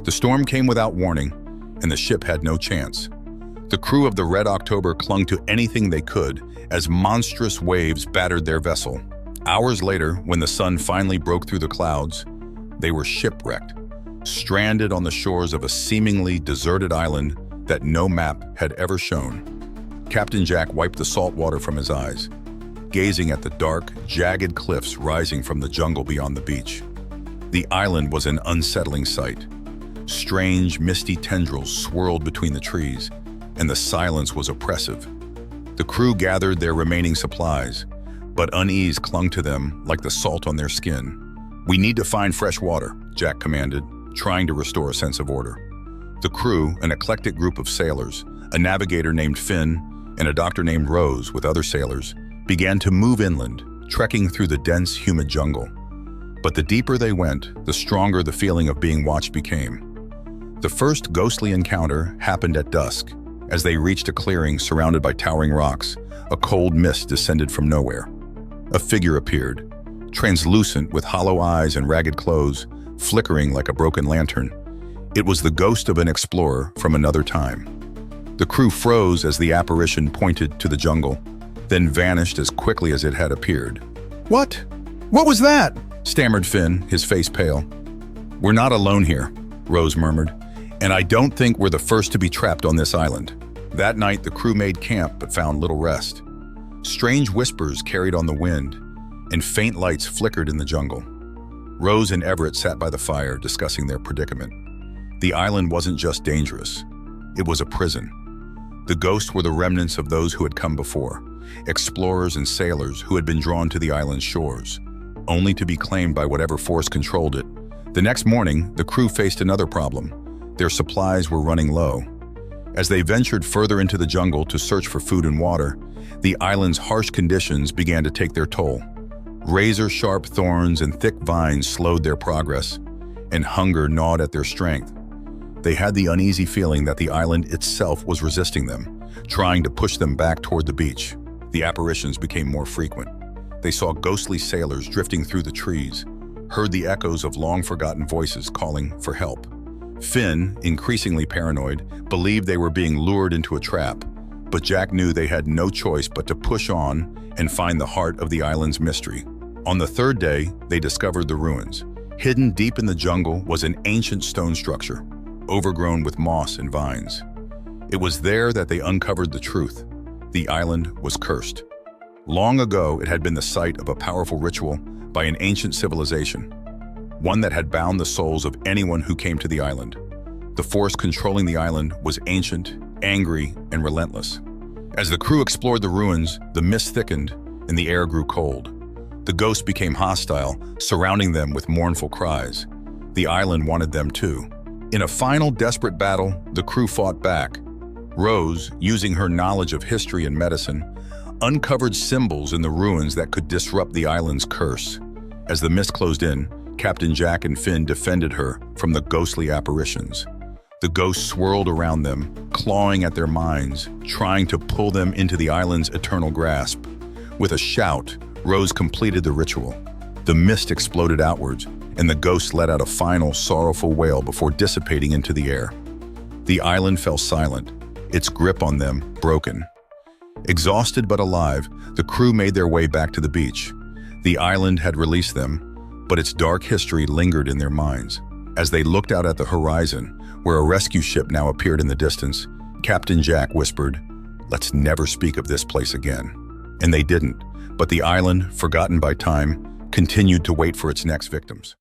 The storm came without warning, and the ship had no chance. The crew of the Red October clung to anything they could as monstrous waves battered their vessel. Hours later, when the sun finally broke through the clouds, they were shipwrecked, stranded on the shores of a seemingly deserted island that no map had ever shown. Captain Jack wiped the salt water from his eyes, gazing at the dark, jagged cliffs rising from the jungle beyond the beach. The island was an unsettling sight. Strange, misty tendrils swirled between the trees, and the silence was oppressive. The crew gathered their remaining supplies, but unease clung to them like the salt on their skin. "We need to find fresh water," Jack commanded, trying to restore a sense of order. The crew, an eclectic group of sailors, a navigator named Finn, and a doctor named Rose with other sailors, began to move inland, trekking through the dense, humid jungle. But the deeper they went, the stronger the feeling of being watched became. The first ghostly encounter happened at dusk. As they reached a clearing surrounded by towering rocks, a cold mist descended from nowhere. A figure appeared, translucent with hollow eyes and ragged clothes, flickering like a broken lantern. It was the ghost of an explorer from another time. The crew froze as the apparition pointed to the jungle, then vanished as quickly as it had appeared. "What? What was that?" stammered Finn, his face pale. "We're not alone here," Rose murmured, "and I don't think we're the first to be trapped on this island." That night, the crew made camp but found little rest. Strange whispers carried on the wind, and faint lights flickered in the jungle. Rose and Everett sat by the fire, discussing their predicament. The island wasn't just dangerous, it was a prison. The ghosts were the remnants of those who had come before, explorers and sailors who had been drawn to the island's shores, only to be claimed by whatever force controlled it. The next morning, the crew faced another problem. Their supplies were running low. As they ventured further into the jungle to search for food and water, the island's harsh conditions began to take their toll. Razor-sharp thorns and thick vines slowed their progress, and hunger gnawed at their strength. They had the uneasy feeling that the island itself was resisting them, trying to push them back toward the beach. The apparitions became more frequent. They saw ghostly sailors drifting through the trees, heard the echoes of long-forgotten voices calling for help. Finn, increasingly paranoid, believed they were being lured into a trap, but Jack knew they had no choice but to push on and find the heart of the island's mystery. On the third day, they discovered the ruins. Hidden deep in the jungle was an ancient stone structure, overgrown with moss and vines. It was there that they uncovered the truth. The island was cursed. Long ago, it had been the site of a powerful ritual by an ancient civilization, one that had bound the souls of anyone who came to the island. The force controlling the island was ancient, angry, and relentless. As the crew explored the ruins, the mist thickened and the air grew cold. The ghosts became hostile, surrounding them with mournful cries. The island wanted them too. In a final desperate battle, the crew fought back. Rose, using her knowledge of history and medicine, uncovered symbols in the ruins that could disrupt the island's curse. As the mist closed in, Captain Jack and Finn defended her from the ghostly apparitions. The ghosts swirled around them, clawing at their minds, trying to pull them into the island's eternal grasp. With a shout, Rose completed the ritual. The mist exploded outwards, and the ghosts let out a final, sorrowful wail before dissipating into the air. The island fell silent, its grip on them broken. Exhausted but alive, the crew made their way back to the beach. The island had released them, but its dark history lingered in their minds. As they looked out at the horizon, where a rescue ship now appeared in the distance, Captain Jack whispered, "Let's never speak of this place again." And they didn't, but the island, forgotten by time, continued to wait for its next victims.